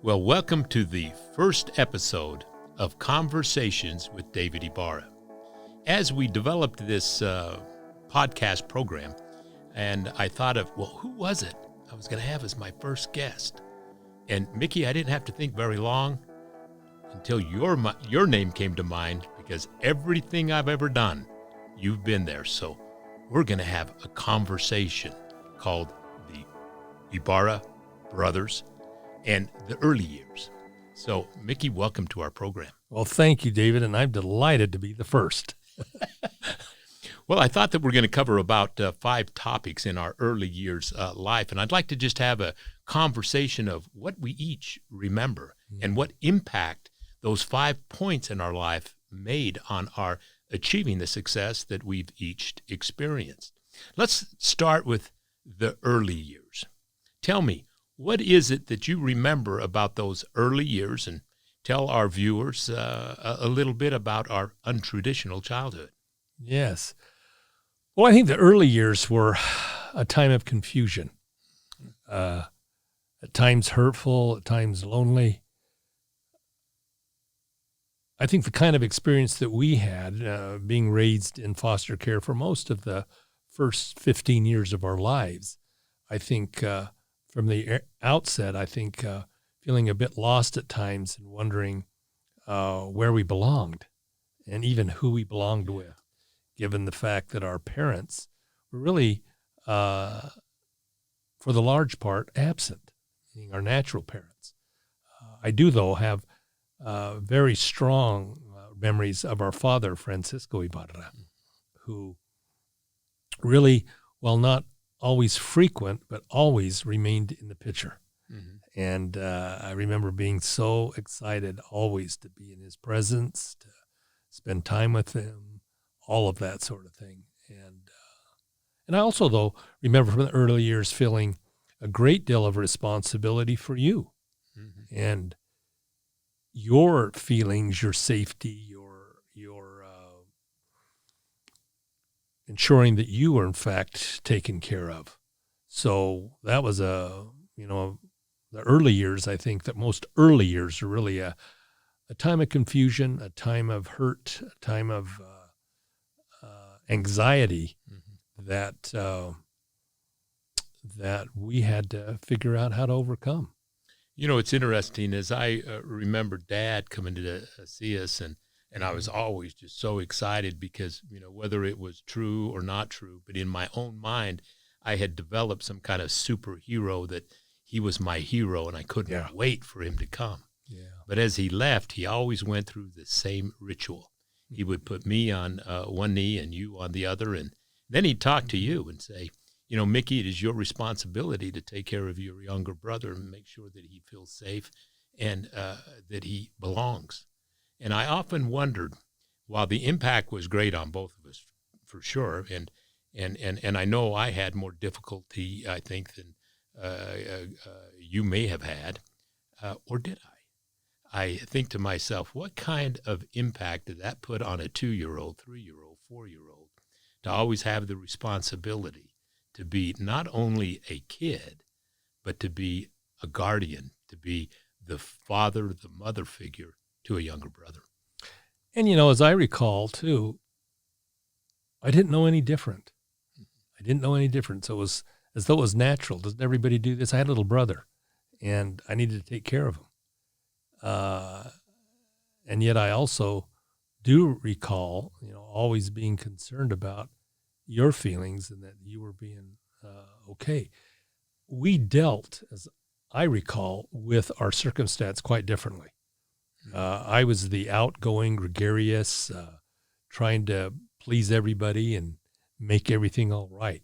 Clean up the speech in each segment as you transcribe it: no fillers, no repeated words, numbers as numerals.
Well, welcome to the first episode of Conversations with David Ibarra. As we developed this podcast program, and I thought of, well, who was it I was going to have as my first guest? And Mickey, I didn't have to think very long until your name came to mind, because everything I've ever done, you've been there. So we're going to have a conversation called the Ibarra Brothers and the early years. So, Mickey, welcome to our program. Well, thank you, David, and I'm delighted to be the first. Well, I thought that we're going to cover about 5 topics in our early years life, and I'd like to just have a conversation of what we each remember and what impact those 5 points in our life made on our achieving the success that we've each experienced. Let's start with the early years. Tell me, what is it that you remember about those early years, and tell our viewers a little bit about our untraditional childhood? Yes. Well, I think the early years were a time of confusion, at times hurtful, at times lonely. I think the kind of experience that we had being raised in foster care for most of the first 15 years of our lives, I think from the outset, feeling a bit lost at times and wondering where we belonged and even who we belonged with, given the fact that our parents were really, for the large part, absent, meaning our natural parents. I do, though, have very strong memories of our father, Francisco Ibarra, who really, while not always frequent, but always remained in the picture. Mm-hmm. And I remember being so excited always to be in his presence, to spend time with him, all of that sort of thing. And I also, though, remember from the early years feeling a great deal of responsibility for you and your feelings, your safety, your ensuring that you were, in fact, taken care of. So that was the early years. I think that most early years are really a time of confusion, a time of hurt, a time of anxiety that we had to figure out how to overcome. You know, it's interesting, as I remember Dad coming to see us, and I was always just so excited because, whether it was true or not true, but in my own mind, I had developed some kind of superhero that he was my hero, and I couldn't wait for him to come. Yeah. But as he left, he always went through the same ritual. He would put me on one knee and you on the other, and then he'd talk to you and say, Mickey, it is your responsibility to take care of your younger brother and make sure that he feels safe and that he belongs. And I often wondered, while the impact was great on both of us, for sure, and I know I had more difficulty, I think, than you may have had, or did I? I think to myself, what kind of impact did that put on a 2-year-old, 3-year-old, 4-year-old, to always have the responsibility to be not only a kid, but to be a guardian, to be the father, the mother figure to a younger brother. And, as I recall, too, I didn't know any different. So it was as though it was natural. Doesn't everybody do this? I had a little brother, and I needed to take care of him. And yet I also do recall, always being concerned about your feelings and that you were being okay. We dealt, as I recall, with our circumstance quite differently. I was the outgoing, gregarious, trying to please everybody and make everything all right.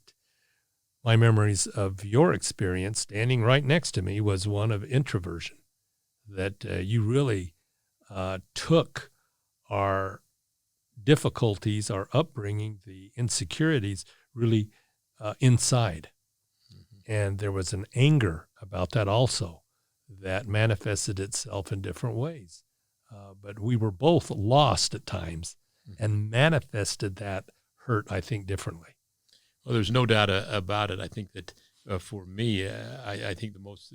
My memories of your experience standing right next to me was one of introversion, that you really took our difficulties, our upbringing, the insecurities really inside. Mm-hmm. And there was an anger about that also that manifested itself in different ways. But we were both lost at times and manifested that hurt, I think, differently. Well, there's no doubt about it. I think that for me, I think the most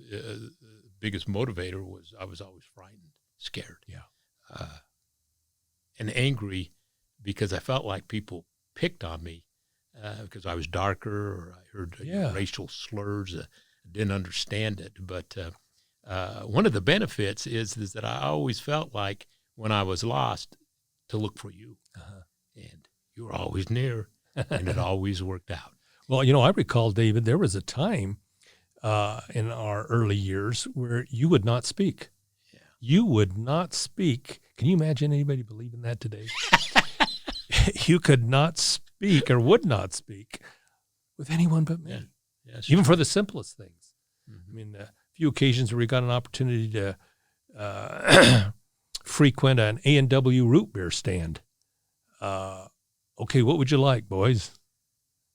biggest motivator was I was always frightened, scared, Yeah. and angry because I felt like people picked on me because I was darker or I heard racial slurs. Didn't understand it. But one of the benefits is that I always felt like when I was lost to look for you. And you were always near, and it always worked out. Well, I recall, David, there was a time in our early years where you would not speak. Yeah. You would not speak. Can you imagine anybody believing that today? You could not speak or would not speak with anyone but me, even for the simplest things. I mean, a few occasions where we got an opportunity to frequent an A&W root beer stand. Okay, what would you like, boys?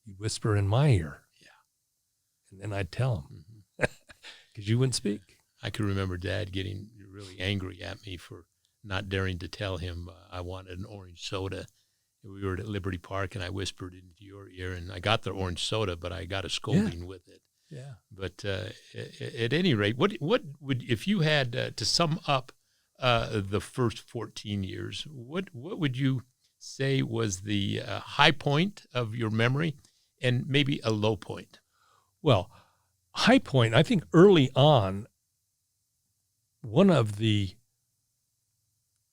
You whisper in my ear. Yeah. And then I'd tell them because you wouldn't speak. I can remember Dad getting really angry at me for not daring to tell him I wanted an orange soda. We were at Liberty Park, and I whispered into your ear, and I got the orange soda, but I got a scolding with it. Yeah. But at any rate, what would, if you had to sum up the first 14 years, what would you say was the high point of your memory and maybe a low point? Well, high point, I think early on, one of the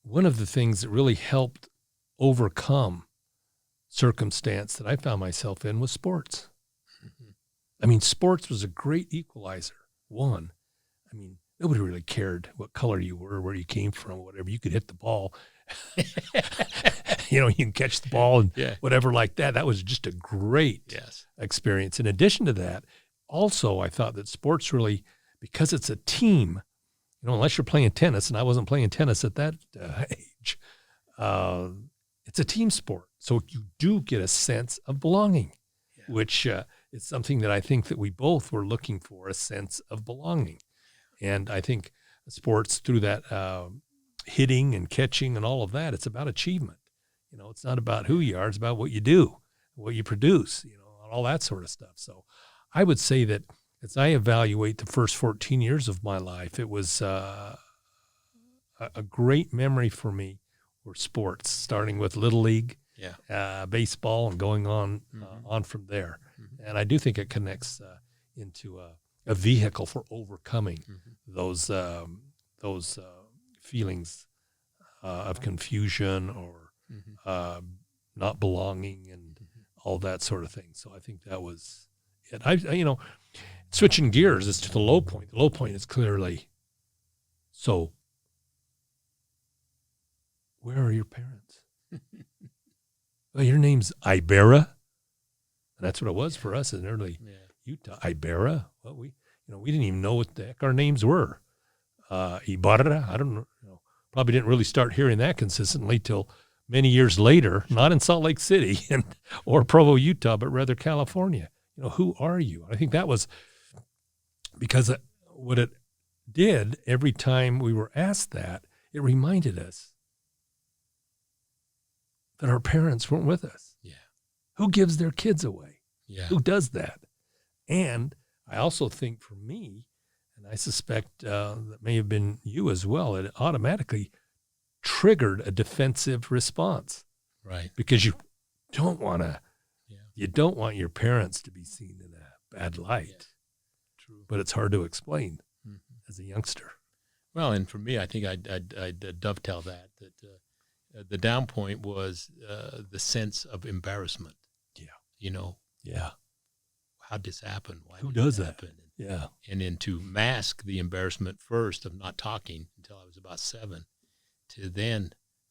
things that really helped overcome circumstance that I found myself in was sports. I mean, sports was a great equalizer. One, I mean, nobody really cared what color you were, where you came from, whatever. You could hit the ball. You can catch the ball and whatever like that. That was just a great experience. In addition to that, also, I thought that sports really, because it's a team, unless you're playing tennis, and I wasn't playing tennis at that age, it's a team sport. So you do get a sense of belonging, which is something that I think that we both were looking for, a sense of belonging. And I think sports, through that hitting and catching and all of that, it's about achievement. It's not about who you are. It's about what you do, what you produce, all that sort of stuff. So I would say that as I evaluate the first 14 years of my life, it was a great memory for me were sports, starting with Little League, baseball, and going on from there. And I do think it connects into a vehicle for overcoming those feelings of confusion or not belonging and all that sort of thing. So I think that was it. Switching gears as to the low point. The low point is clearly, so where are your parents? Well, your name's Ibarra. And that's what it was for us in early Utah. Ibarra. Well, we didn't even know what the heck our names were. Ibarra. I don't know. Probably didn't really start hearing that consistently till many years later, not in Salt Lake City or Provo, Utah, but rather California. Who are you? I think that was because what it did every time we were asked that, it reminded us that our parents weren't with us. Yeah. Who gives their kids away? Yeah. Who does that? And I also think for me, and I suspect that may have been you as well, it automatically triggered a defensive response. Right. Because you don't want your parents to be seen in a bad light. Yeah. True. But it's hard to explain as a youngster. Well, and for me, I think I'd dovetail that the down point was the sense of embarrassment. Yeah. Yeah. How'd this happen? Who does that? Happen? Yeah. And then to mask the embarrassment first of not talking until I was about 7, to then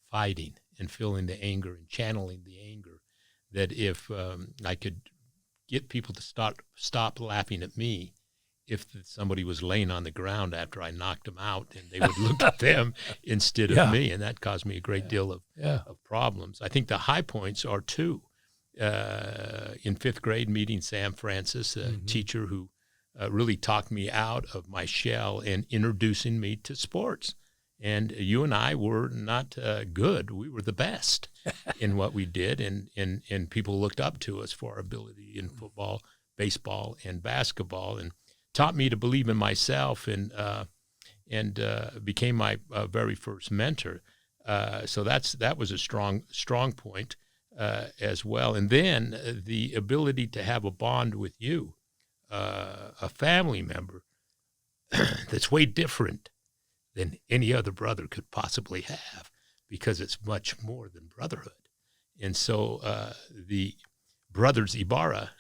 fighting and feeling the anger and channeling the anger, that if I could get people to stop laughing at me, if somebody was laying on the ground after I knocked them out, and they would look at them instead of me, and that caused me a great deal of problems. I think the high points are 2. In 5th grade, meeting Sam Francis, a teacher who really talked me out of my shell and introducing me to sports. And you and I were not good. We were the best in what we did, and people looked up to us for our ability in football, baseball, and basketball, and taught me to believe in myself. And and became my very first mentor. So that was a strong point as well. And then the ability to have a bond with you, a family member that's way different than any other brother could possibly have, because it's much more than brotherhood. And so the brothers Ibarra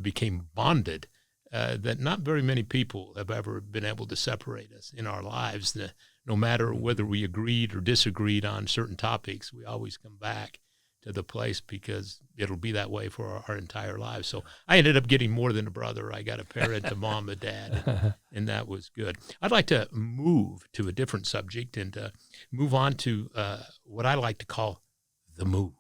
became bonded, that not very many people have ever been able to separate us in our lives. No matter whether we agreed or disagreed on certain topics, we always come back to the place, because it'll be that way for our entire lives. So I ended up getting more than a brother. I got a parent, a mom, a dad, and that was good. I'd like to move to a different subject and move on to what I like to call the move.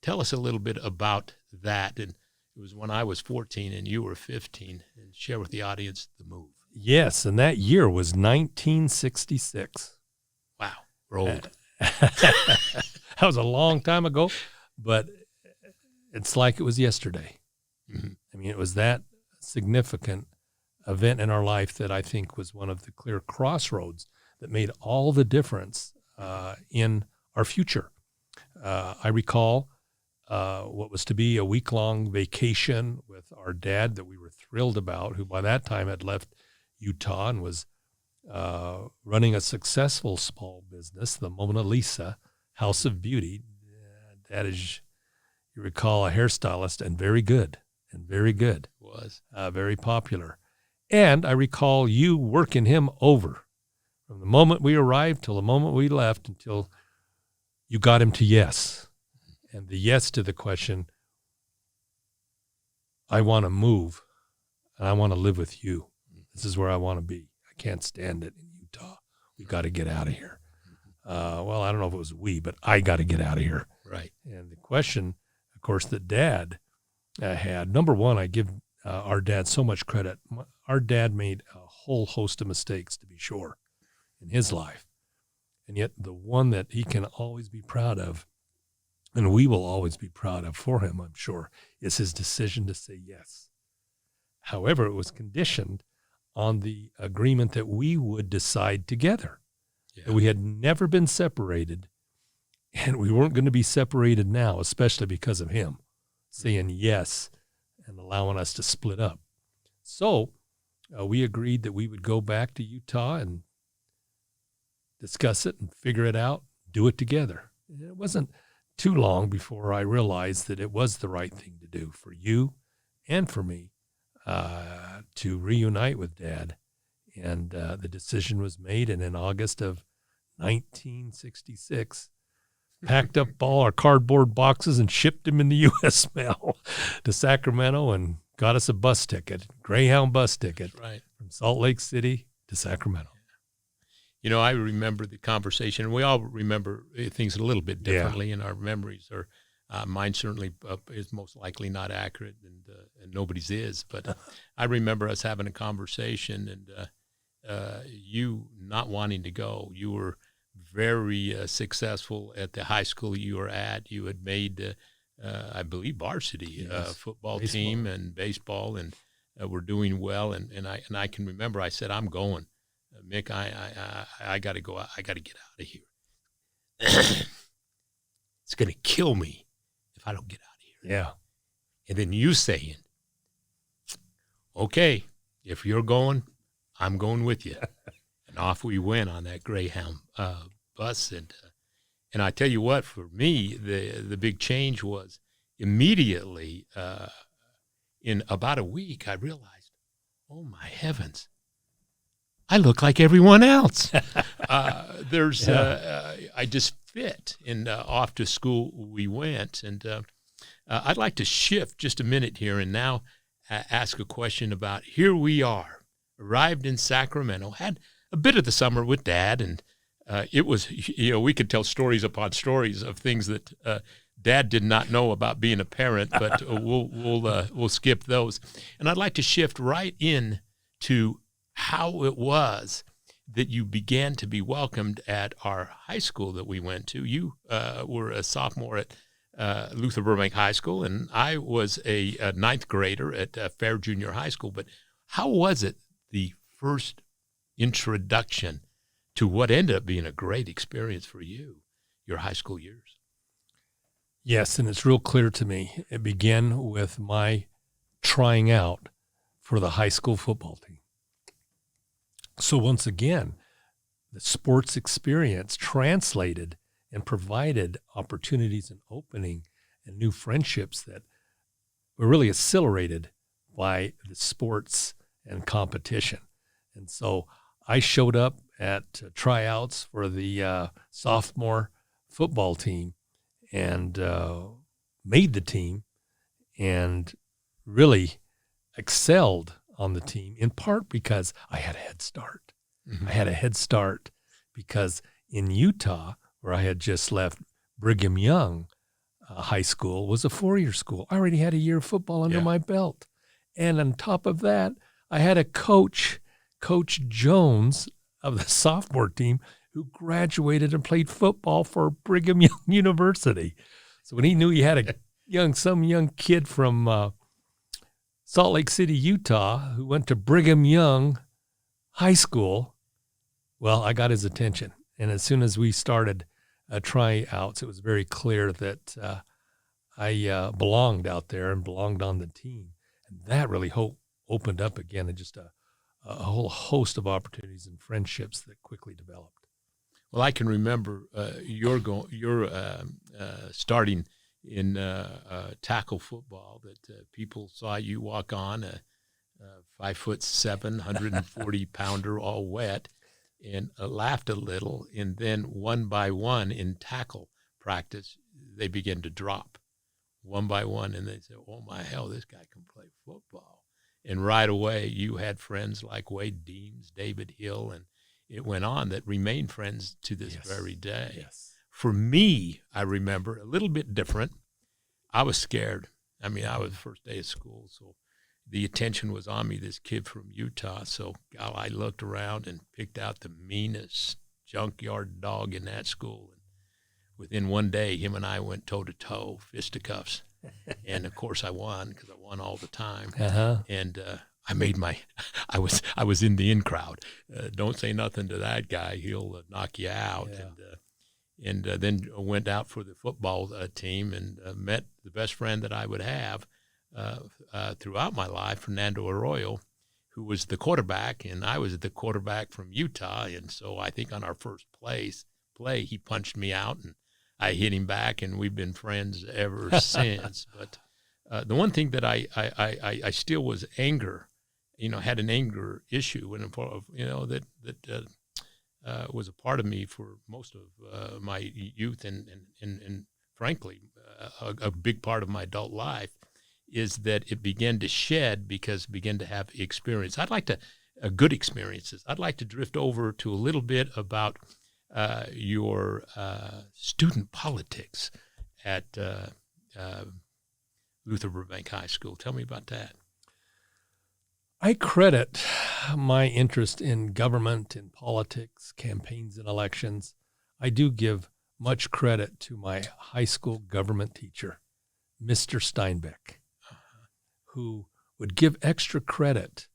Tell us a little bit about that. And it was when I was 14 and you were 15, and share with the audience the move. Yes, and that year was 1966. Wow, we're old. That was a long time ago, but it's like it was yesterday. Mm-hmm. I mean, it was that significant event in our life that I think was one of the clear crossroads that made all the difference in our future. I recall what was to be a week-long vacation with our dad that we were thrilled about, who by that time had left Utah and was running a successful small business, the Mona Lisa House of Beauty. Dad is, you recall, a hairstylist, and very good. Was. Very popular. And I recall you working him over from the moment we arrived till the moment we left, until you got him to yes. And the yes to the question, I want to move, and I want to live with you. This is where I want to be. I can't stand it in Utah. We got to get out of here. Well, I don't know if it was we, but I got to get out of here. Right. And the question, of course, that Dad had, number one, I give our dad so much credit. Our dad made a whole host of mistakes, to be sure, in his life. And yet the one that he can always be proud of, and we will always be proud of for him, I'm sure, is his decision to say yes. However, it was conditioned on the agreement that we would decide together, that we had never been separated, and we weren't going to be separated now, especially because of him saying yes and allowing us to split up. So we agreed that we would go back to Utah and discuss it and figure it out, do it together. And it wasn't too long before I realized that it was the right thing to do for you and for me to reunite with Dad. And the decision was made, and in August of 1966, packed up all our cardboard boxes and shipped them in the U.S. mail to Sacramento and got us a bus ticket, Greyhound bus ticket, right, from Salt Lake City to Sacramento. You know, I remember the conversation, and we all remember things a little bit differently, and our memories are, mine certainly is most likely not accurate, and nobody's is, but I remember us having a conversation, and you not wanting to go. You were very successful at the high school you were at. You had made, I believe, varsity football team and baseball, and were doing well. And I can remember I said, I'm going. Mick, I got to go out. I got to get out of here. It's going to kill me if I don't get out of here. Yeah. And then you saying, okay, if you're going, I'm going with you. And off we went on that Greyhound bus. And I tell you what, for me, the big change was immediately in about a week, I realized, oh, my heavens, I look like everyone else. I just fit. And off to school we went. And I'd like to shift just a minute here and now ask a question about, here we are, arrived in Sacramento, had a bit of the summer with Dad, and it was, we could tell stories upon stories of things that Dad did not know about being a parent, but we'll skip those. And I'd like to shift right in to how it was that you began to be welcomed at our high school that we went to. You were a sophomore at Luther Burbank High School, and I was a ninth grader at Fair Junior High School. But how was it the first introduction to what ended up being a great experience for you, your high school years. Yes, and it's real clear to me. It began with my trying out for the high school football team. So once again, the sports experience translated and provided opportunities and opening and new friendships that were really accelerated by the sports and competition. And so I showed up at tryouts for the sophomore football team and made the team and really excelled on the team, in part because I had a head start. I had a head start because in Utah, where I had just left, Brigham Young High School was a 4-year school. I already had a year of football under my belt. And on top of that, I had a coach, Coach Jones of the sophomore team, who graduated and played football for Brigham Young University. So when he knew he had some young kid from Salt Lake City, Utah, who went to Brigham Young High School, well, I got his attention. And as soon as we started tryouts, it was very clear that I belonged out there and belonged on the team. And that really opened up again and just a whole host of opportunities and friendships that quickly developed. Well, I can remember your starting in tackle football, that people saw you walk on a 5'7", 140-pounder, all wet, and laughed a little, and then one by one in tackle practice, they began to drop one by one, and they said, "Oh my hell, this guy can play football." And right away, you had friends like Wade Deems, David Hill, and it went on that remain friends to this very day. Yes. For me, I remember a little bit different. I was scared. I mean, I was first day of school, so the attention was on me, this kid from Utah. So I looked around and picked out the meanest junkyard dog in that school. And within one day, him and I went toe-to-toe, fisticuffs. And, of course, I won because I won all the time. And I made I was in the in crowd. Don't say nothing to that guy. He'll knock you out. Yeah. And then went out for the football team and met the best friend that I would have throughout my life, Fernando Arroyo, who was the quarterback, and I was the quarterback from Utah. And so I think on our first play, he punched me out, and I hit him back, and we've been friends ever since. But the one thing that I still was anger, had an anger issue, and that was a part of me for most of my youth and frankly, a big part of my adult life, is that it began to shed because it began to have experience. I'd like to, good experiences. I'd like to drift over to a little bit about your student politics at Luther Burbank High School. Tell me about that. I credit my interest in government, in politics, campaigns, and elections. I do give much credit to my high school government teacher, Mr. Steinbeck, who would give extra credit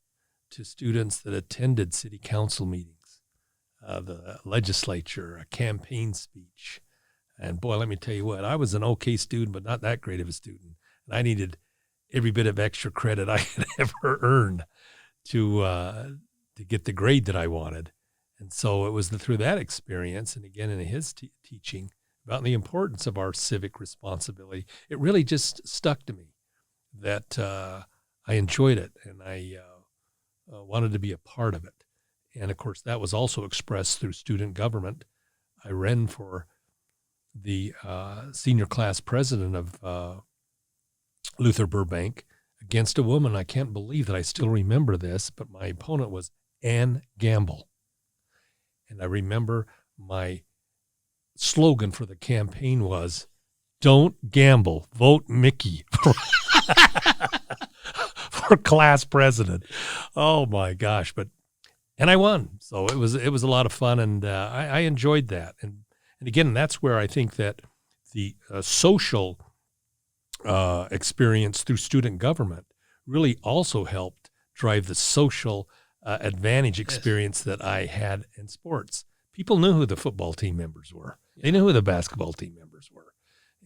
to students that attended city council meetings, the legislature, a campaign speech. And boy, let me tell you what, I was an okay student, but not that great of a student. And I needed every bit of extra credit I could ever earn to get the grade that I wanted. And so it was through that experience, and again in his teaching about the importance of our civic responsibility, it really just stuck to me that I enjoyed it, and I wanted to be a part of it. And, of course, that was also expressed through student government. I ran for the senior class president of Luther Burbank against a woman. I can't believe that I still remember this, but my opponent was Ann Gamble. And I remember my slogan for the campaign was, "Don't gamble, vote Mickey for class president." Oh my gosh. And I won. So it was a lot of fun, and I enjoyed that. And again, that's where I think that the social experience through student government really also helped drive the social advantage experience that I had in sports, people knew who the football team members were. They knew who the basketball team members were.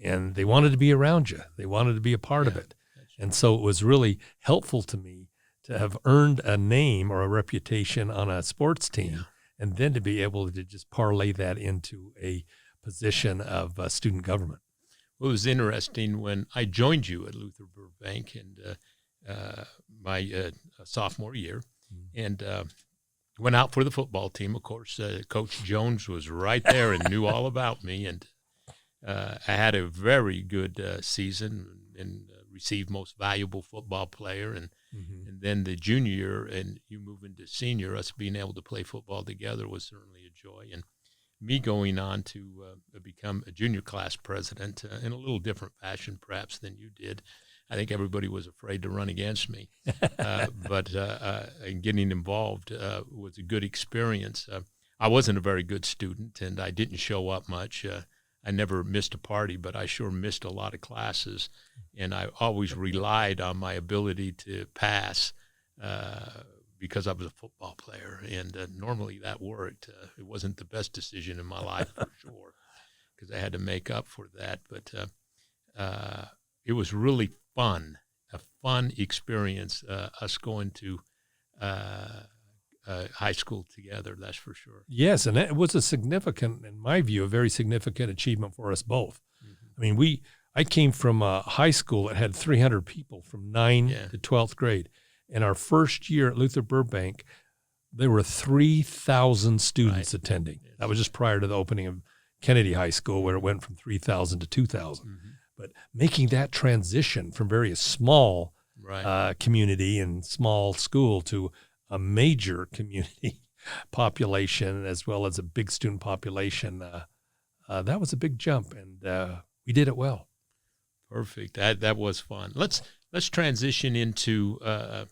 And they wanted to be around you. They wanted to be a part of it. And so it was really helpful to me to have earned a name or a reputation on a sports team, and then to be able to just parlay that into a position of student government. Well, it was interesting when I joined you at Luther Burbank and my sophomore year, and went out for the football team. Of course, Coach Jones was right there and knew all about me, and I had a very good season and received most valuable football player, and then the junior year and you move into senior, us being able to play football together was certainly a joy. And me going on to become a junior class president in a little different fashion perhaps than you did. I think everybody was afraid to run against me, but getting involved was a good experience. I wasn't a very good student, and I didn't show up much. I never missed a party, but I sure missed a lot of classes, and I always relied on my ability to pass because I was a football player, and normally that worked. It wasn't the best decision in my life for sure, because I had to make up for that, but it was really fun, a fun experience, us going to high school together, that's for sure. Yes, and it was a significant, in my view, a very significant achievement for us both. I mean, I came from a high school that had 300 people from 9 to 12th grade. And our first year at Luther Burbank, there were 3,000 students attending. Yes. That was just prior to the opening of Kennedy High School, where it went from 3,000 to 2,000. But making that transition from very small community and small school to a major community population, as well as a big student population, that was a big jump, and we did it well. Perfect. That was fun. Let's transition into a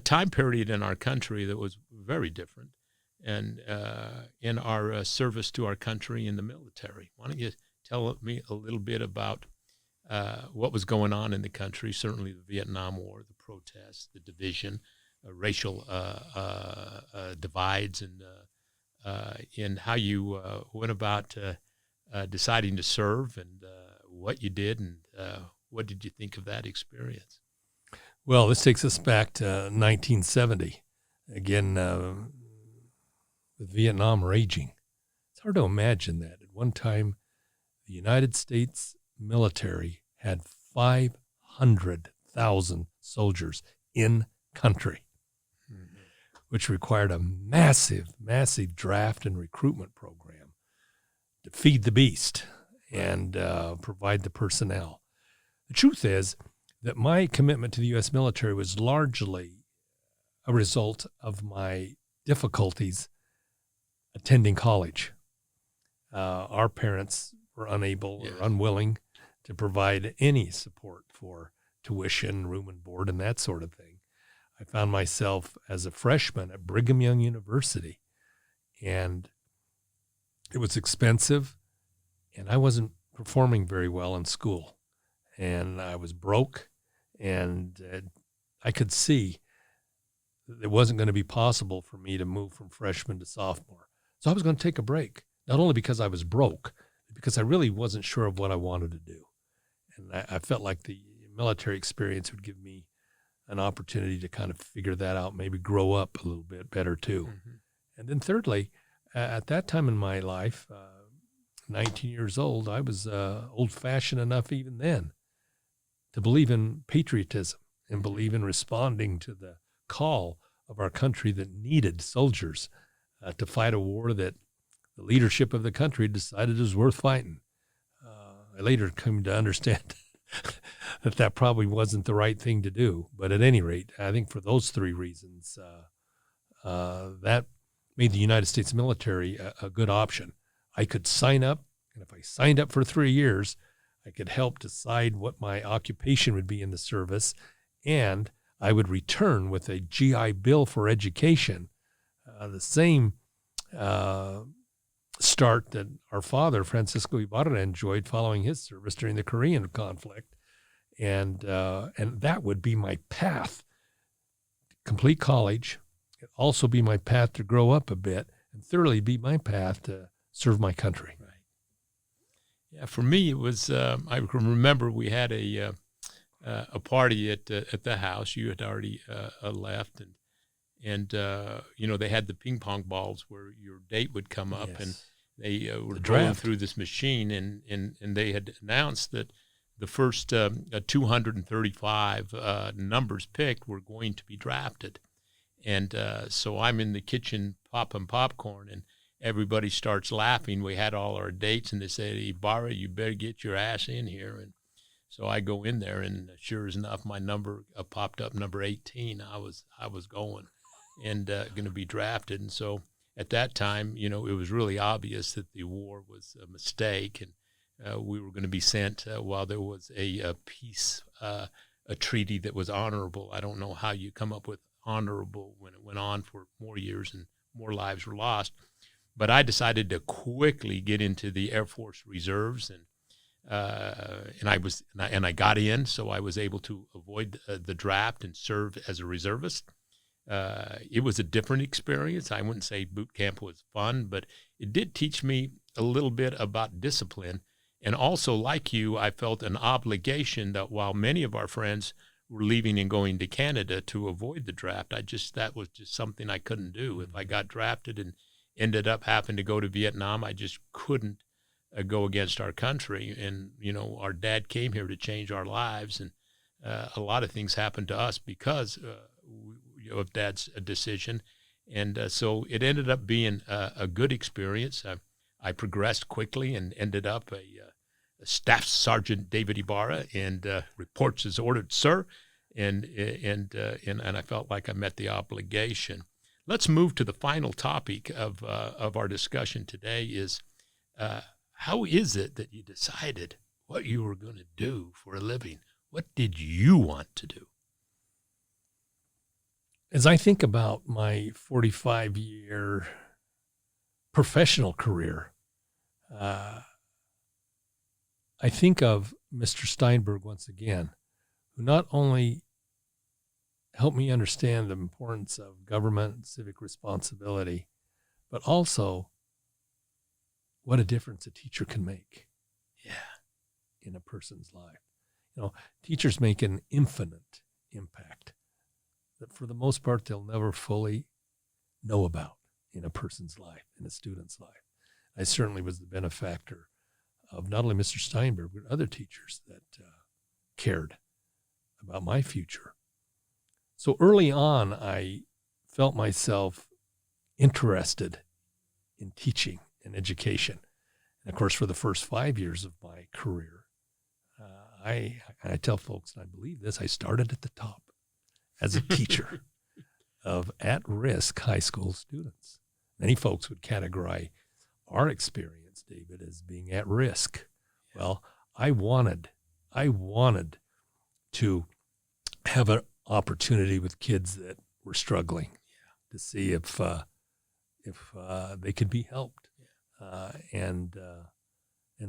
time period in our country that was very different, and in our service to our country in the military. Why don't you tell me a little bit about what was going on in the country, certainly the Vietnam War, the protests, the division, racial divides, and how you went about deciding to serve, and what you did, and what did you think of that experience? Well, this takes us back to 1970. Again, with Vietnam raging. It's hard to imagine that. At one time, the United States military had 500,000 soldiers in country, which required a massive, massive draft and recruitment program to feed the beast and provide the personnel. The truth is that my commitment to the U.S. military was largely a result of my difficulties attending college. Our parents were unable or unwilling to provide any support for tuition, room and board, and that sort of thing. I found myself as a freshman at Brigham Young University, and it was expensive, and I wasn't performing very well in school, and I was broke, and I could see that it wasn't going to be possible for me to move from freshman to sophomore. So I was going to take a break, not only because I was broke, but because I really wasn't sure of what I wanted to do. And I felt like the military experience would give me an opportunity to kind of figure that out, maybe grow up a little bit better too. And then thirdly, at that time in my life, 19 years old, I was old-fashioned enough even then to believe in patriotism and believe in responding to the call of our country that needed soldiers to fight a war that the leadership of the country decided was worth fighting. I later came to understand that probably wasn't the right thing to do. But at any rate, I think for those three reasons, that made the United States military a good option. I could sign up, and if I signed up for 3 years, I could help decide what my occupation would be in the service, and I would return with a GI Bill for education, the same start that our father, Francisco Ibarra, enjoyed following his service during the Korean conflict. And that would be my path, complete college. It'd also be my path to grow up a bit and thoroughly be my path to serve my country. Right. Yeah, for me, it was. I can remember we had a party at the house. You had already left, and they had the ping pong balls where your date would come up, and Yes. they were The going draft. through this machine, and they had announced that the first 235 numbers picked were going to be drafted. And so I'm in the kitchen popping popcorn, and everybody starts laughing. We had all our dates, and they said, Ibarra, you better get your ass in here. And so I go in there, and sure as enough, my number popped up, number 18. I was going and going to be drafted. And so at that time, it was really obvious that the war was a mistake, and we were going to be sent while there was a peace, a treaty that was honorable. I don't know how you come up with honorable when it went on for more years and more lives were lost. But I decided to quickly get into the Air Force Reserves, and I got in, so I was able to avoid the draft and serve as a reservist. It was a different experience. I wouldn't say boot camp was fun, but it did teach me a little bit about discipline. And also, like you, I felt an obligation that while many of our friends were leaving and going to Canada to avoid the draft, that was just something I couldn't do. If I got drafted and ended up having to go to Vietnam, I just couldn't go against our country. And, our dad came here to change our lives, and a lot of things happened to us because of Dad's decision. And so it ended up being a good experience. I progressed quickly and ended up a Staff Sergeant David Ibarra, and reports as ordered, sir. And I felt like I met the obligation. Let's move to the final topic of our discussion today is how is it that you decided what you were going to do for a living? What did you want to do? As I think about my 45-year professional career, I think of Mr. Steinberg once again, who not only helped me understand the importance of government and civic responsibility, but also what a difference a teacher can make in a person's life. Teachers make an infinite impact that for the most part they'll never fully know about in a person's life, in a student's life. I certainly was the benefactor of not only Mr. Steinberg, but other teachers that cared about my future. So early on, I felt myself interested in teaching and education. And of course, for the first 5 years of my career, I tell folks, and I believe this, I started at the top as a teacher of at-risk high school students. Many folks would categorize our experience, David, as being at risk. Well, I wanted to have an opportunity with kids that were struggling to see if they could be helped. And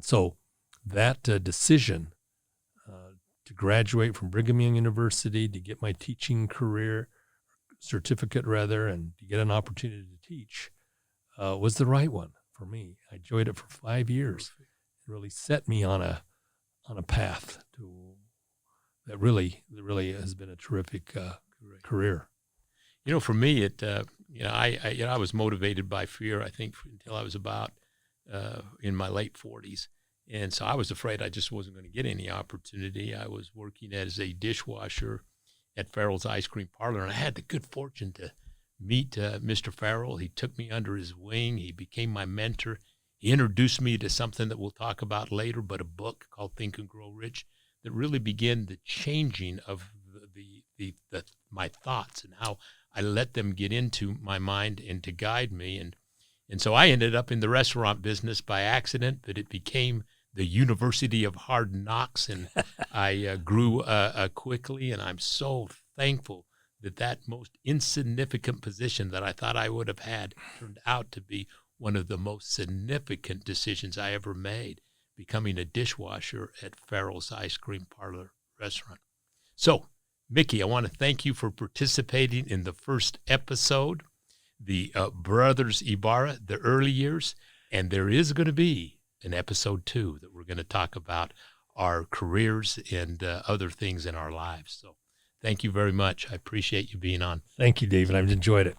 so that decision to graduate from Brigham Young University, to get my teaching certificate, and to get an opportunity to teach was the right one for me. I enjoyed it for 5 years. It really set me on a path that really has been a terrific career. For me, I was motivated by fear, I think, until I was about in my late 40s. And so I was afraid I just wasn't going to get any opportunity. I was working as a dishwasher at Farrell's Ice Cream Parlor, and I had the good fortune to meet Mr. Farrell. He took me under his wing. He became my mentor. He introduced me to something that we'll talk about later, but a book called Think and Grow Rich that really began the changing of my thoughts and how I let them get into my mind and to guide me. And so I ended up in the restaurant business by accident, but it became the University of Hard Knocks, and I grew quickly, and I'm so thankful that most insignificant position that I thought I would have had turned out to be one of the most significant decisions I ever made, becoming a dishwasher at Farrell's Ice Cream Parlor restaurant. So, Mickey, I want to thank you for participating in the first episode. the brothers Ibarra, the early years, and there is going to be an episode 2 that we're going to talk about our careers and other things in our lives. So thank you very much. I appreciate you being on. Thank you, David. I've enjoyed it.